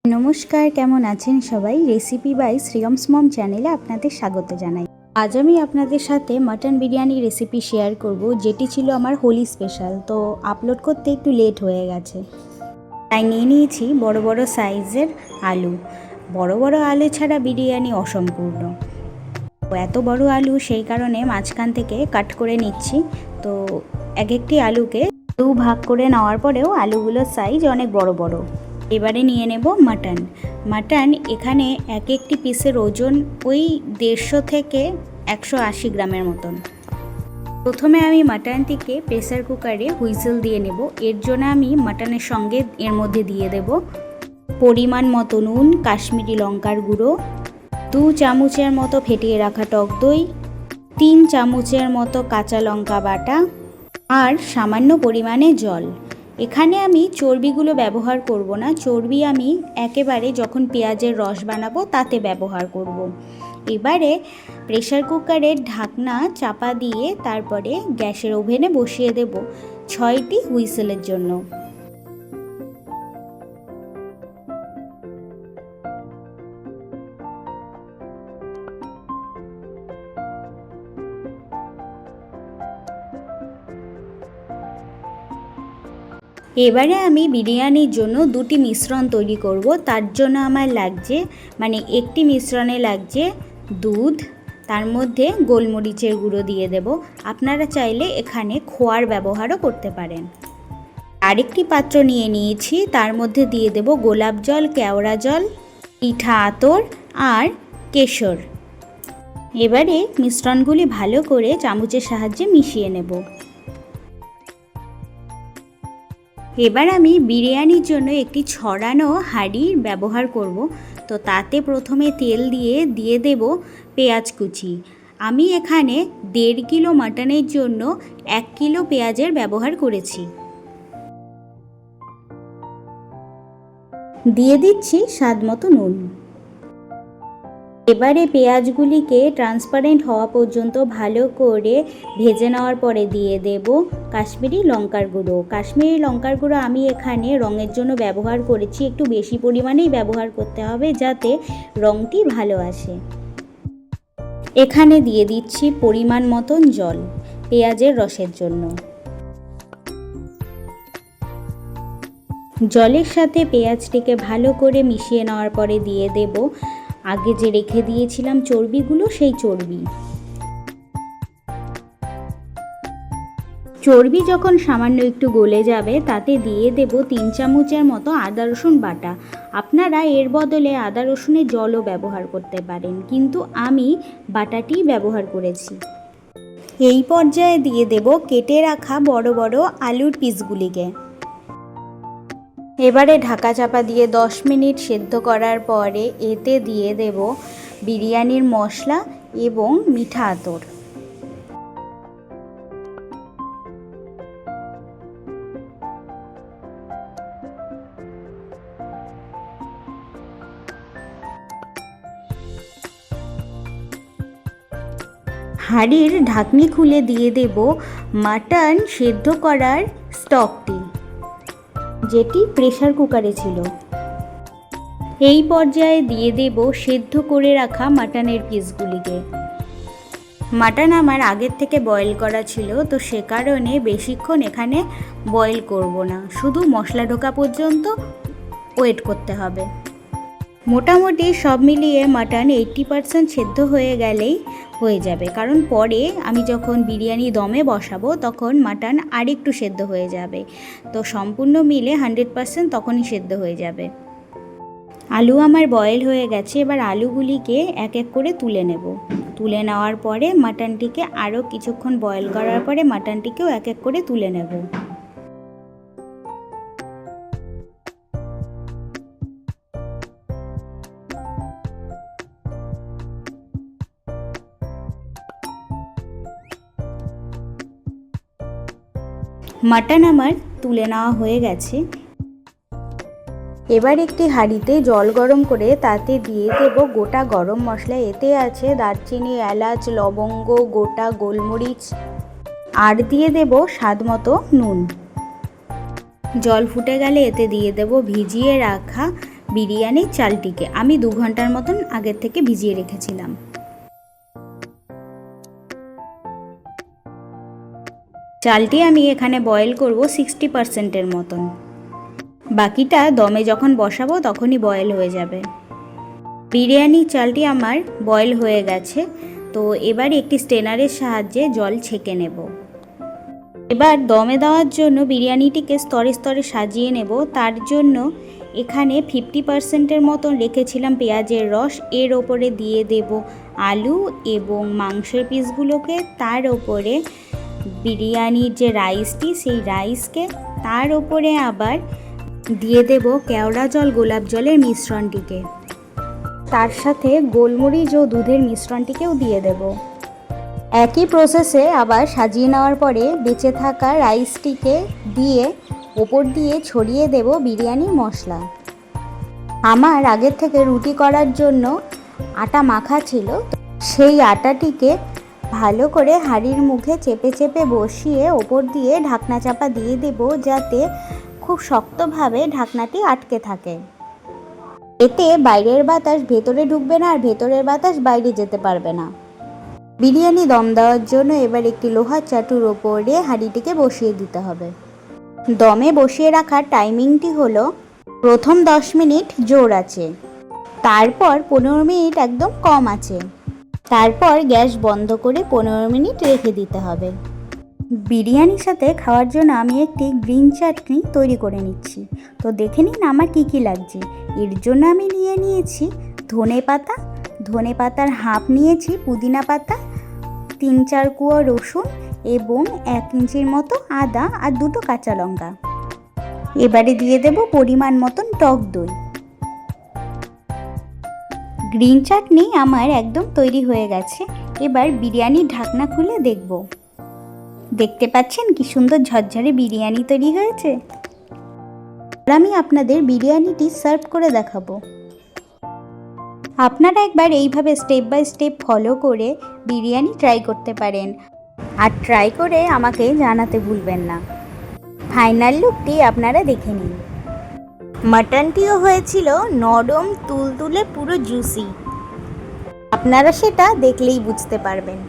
নমস্কার, কেমন আছেন সবাই? রেসিপি বাই শ্রিয়মস মম চ্যানেলে আপনাদের স্বাগত জানাই। আজ আমি আপনাদের সাথে মাটন বিরিয়ানি রেসিপি শেয়ার করব, যেটি ছিল আমার হোলি স্পেশাল। তো আপলোড করতে একটু লেট হয়ে গেছে, তাই নিয়ে নিয়েছি বড় বড় সাইজের আলু। বড় বড় আলু ছাড়া বিরিয়ানি অসম্পূর্ণ। এত বড় আলু, সেই কারণে মাঝখান থেকে কাট করে নিচ্ছি। তো এক একটি আলুকে দু ভাগ করে নেওয়ার পরেও আলুগুলোর সাইজ অনেক বড় বড়। এবারে নিয়ে নেব মাটন। এখানে এক একটি পিসের ওজন ওই 150 থেকে 180 গ্রামের মতন। প্রথমে আমি মাটনটিকে প্রেসার কুকারে হুইসেল দিয়ে নেব। এর জন্য আমি মাটনের সঙ্গে এর মধ্যে দিয়ে দেব পরিমাণ মতো নুন, কাশ্মীরি লঙ্কার গুঁড়ো, 2 চামচের মতো ফেটিয়ে রাখা টক দই, 3 চামচের মতো কাঁচা লঙ্কা বাটা আর সামান্য পরিমাণে জল। এখানে আমি চর্বিগুলো ব্যবহার করব না, চর্বি আমি একেবারে যখন পেঁয়াজের রস বানাবো তাতে ব্যবহার করব। এবারে প্রেসার কুকারের ঢাকনা চাপা দিয়ে তারপরে গ্যাসের ওভেনে বসিয়ে দেব 6টি হুইসেলের জন্য। এবারে আমি বিরিয়ানির জন্য দুটি মিশ্রণ তৈরি করব। তার জন্য আমার লাগছে একটি মিশ্রণে লাগছে দুধ, তার মধ্যে গোলমরিচের গুঁড়ো দিয়ে দেব। আপনারা চাইলে এখানে খোয়ার ব্যবহারও করতে পারেন। আরেকটি পাত্র নিয়ে নিয়েছি, তার মধ্যে দিয়ে দেব গোলাপ জল, কেওড়া জল, পিঠা আতর আর কেশর। এবারে মিশ্রণগুলি ভালো করে চামচের সাহায্যে মিশিয়ে নেব। এবার আমি বিরিয়ানির জন্য একটি ছড়ানো হাঁড়ি ব্যবহার করব। তো তাতে প্রথমে তেল দিয়ে দেব পেঁয়াজ কুচি। আমি এখানে 1.5 কিলো মাটনের জন্য 1 কিলো পেঁয়াজের ব্যবহার করেছি। দিয়ে দিচ্ছি স্বাদ মতো নুন। এবারে পেঁয়াজগুলিকে ট্রান্সপারেন্ট হওয়া পর্যন্ত ভালো করে ভেজে নেওয়ার পরে দিয়ে দেব কাশ্মীরি লঙ্কার গুঁড়ো। কাশ্মীরি লঙ্কার গুঁড়ো আমি এখানে রঙের জন্য ব্যবহার করেছি, একটু বেশি পরিমাণেই ব্যবহার করতে হবে যাতে রঙটি ভালো আসে। এখানে দিয়ে দিচ্ছি পরিমাণ মতন জল পেঁয়াজের রসের জন্য। জলের সাথে পেঁয়াজটিকে ভালো করে মিশিয়ে নেওয়ার পরে দিয়ে দেব আগে যে রেখে দিয়েছিলাম চর্বিগুলো, সেই চর্বি যখন সামান্য একটু গলে যাবে তাতে দিয়ে দেব 3 চামচের মতো আদা রসুন বাটা। আপনারা এর বদলে আদা রসুনের জলও ব্যবহার করতে পারেন, কিন্তু আমি বাটাটি ব্যবহার করেছি। এই পর্যায়ে দিয়ে দেব কেটে রাখা বড় বড় আলুর পিসগুলিকে। এবারে ঢাকা চাপা দিয়ে 10 মিনিট সেদ্ধ করার পরে এতে দিয়ে দেব বিরিয়ানির মশলা এবং মিঠা আতর। হাঁড়ির ঢাকনি খুলে দিয়ে দেব মাটন সেদ্ধ করার স্টকটি, যেটি প্রেসার কুকারে ছিল। এই পর্যায়ে দিয়ে দেব সেদ্ধ করে রাখা মাটনের পিসগুলিকে। মাটন আমার আগের থেকে বয়েল করা ছিল, তো সে কারণে বেশিক্ষণ এখানে বয়েল করব না, শুধু মশলা ঢোকা পর্যন্ত ওয়েট করতে হবে। মোটামুটি সব মিলিয়ে মাটন 80% সেদ্ধ হয়ে গেলেই হয়ে যাবে, কারণ পরে আমি যখন বিরিয়ানি দমে বসাবো তখন মাটন আরেকটু সেদ্ধ হয়ে যাবে। তো সম্পূর্ণ মিলে 100% তখনই সেদ্ধ হয়ে যাবে। আলু আমার বয়েল হয়ে গেছে, এবার আলুগুলিকে এক এক করে তুলে নেব। তুলে নেওয়ার পরে মাটনটিকে আরও কিছুক্ষণ বয়েল করার পরে মাটনটিকেও এক এক করে তুলে নেব। মাটন আমার তুলে নেওয়া হয়ে গেছে। এবার একটি হাঁড়িতে জল গরম করে তাতে দিয়ে দেব গোটা গরম মশলা। এতে আছে দারচিনি, এলাচ, লবঙ্গ, গোটা গোলমরিচ আর দিয়ে দেব স্বাদ মতো নুন। জল ফুটে গেলে এতে দিয়ে দেব ভিজিয়ে রাখা বিরিয়ানির চালটিকে আমি 2 ঘন্টার মতন আগের থেকে ভিজিয়ে রেখেছিলাম। চালটি আমি এখানে বয়েল করব 60%-এর মতন, বাকিটা দমে যখন বসাবো তখনই বয়েল হয়ে যাবে। বিরিয়ানির চালটি আমার বয়েল হয়ে গেছে, তো এবার একটি স্ট্রেনারের সাহায্যে জল ছেঁকে নেব। এবার দমে দেওয়ার জন্য বিরিয়ানিটিকে স্তরে স্তরে সাজিয়ে নেব। তার জন্য এখানে 50%-এর মতন রেখেছিলাম পেঁয়াজের রস, এর ওপরে দিয়ে দেব আলু এবং মাংসের পিসগুলোকে, তার ওপরে বিরিয়ানির যে রাইসটি সেই রাইসকে, তার ওপরে আবার দিয়ে দেব কেওড়া জল গোলাপ জলের মিশ্রণটিকে, তার সাথে গোলমরিচ ও দুধের মিশ্রণটিকেও দিয়ে দেব। একই প্রসেসে আবার সাজিয়ে নেওয়ার পরে বেঁচে থাকা রাইসটিকে দিয়ে ওপর দিয়ে ছড়িয়ে দেব বিরিয়ানির মশলা। আমার আগের থেকে রুটি করার জন্য আটা মাখা ছিল, সেই আটাটিকে ভালো করে হাঁড়ির মুখে চেপে চেপে বসিয়ে ওপর দিয়ে ঢাকনা চাপা দিয়ে দেব, যাতে খুব শক্তভাবে ঢাকনাটি আটকে থাকে। এতে বাইরের বাতাস ভেতরে ঢুকবে না আর ভেতরের বাতাস বাইরে যেতে পারবে না। বিরিয়ানি দম দেওয়ার জন্য এবার একটি লোহার চাটুর ওপরে হাঁড়িটিকে বসিয়ে দিতে হবে। দমে বসিয়ে রাখার টাইমিংটি হলো প্রথম 10 মিনিট জোর আছে, তারপর 15 মিনিট একদম কম আছে, তারপর গ্যাস বন্ধ করে 15 মিনিট রেখে দিতে হবে। বিরিয়ানির সাথে খাওয়ার জন্য আমি একটি গ্রিন চাটনি তৈরি করে নিচ্ছি। তো দেখে নিন আমার কী কী লাগছে। এর জন্য আমি নিয়েছি ধনে পাতার হাফ নিয়েছি, পুদিনা পাতা, 3-4 কুয়া রসুন এবং 1 ইঞ্চির মতো আদা আর 2টো কাঁচা লঙ্কা। এবারে দিয়ে দেব পরিমাণ মতন টক দই। গ্রিন চাটনি আমার একদম তৈরি হয়ে গেছে। এবার বিরিয়ানির ঢাকনা খুলে দেখব। দেখতে পাচ্ছেন কি সুন্দর ঝরঝরে বিরিয়ানি তৈরি হয়েছে। আমি আপনাদের বিরিয়ানিটি সার্ভ করে দেখাবো। আপনারা একবার এইভাবে স্টেপ বাই স্টেপ ফলো করে বিরিয়ানি ট্রাই করতে পারেন, আর ট্রাই করে আমাকে জানাতে ভুলবেন না। ফাইনাল লুকটি আপনারা দেখে নিন। মাটনটিও হয়েছিল নরম তুলতুলে, পুরো জুসি। আপনারা সেটা দেখলেই বুঝতে পারবেন।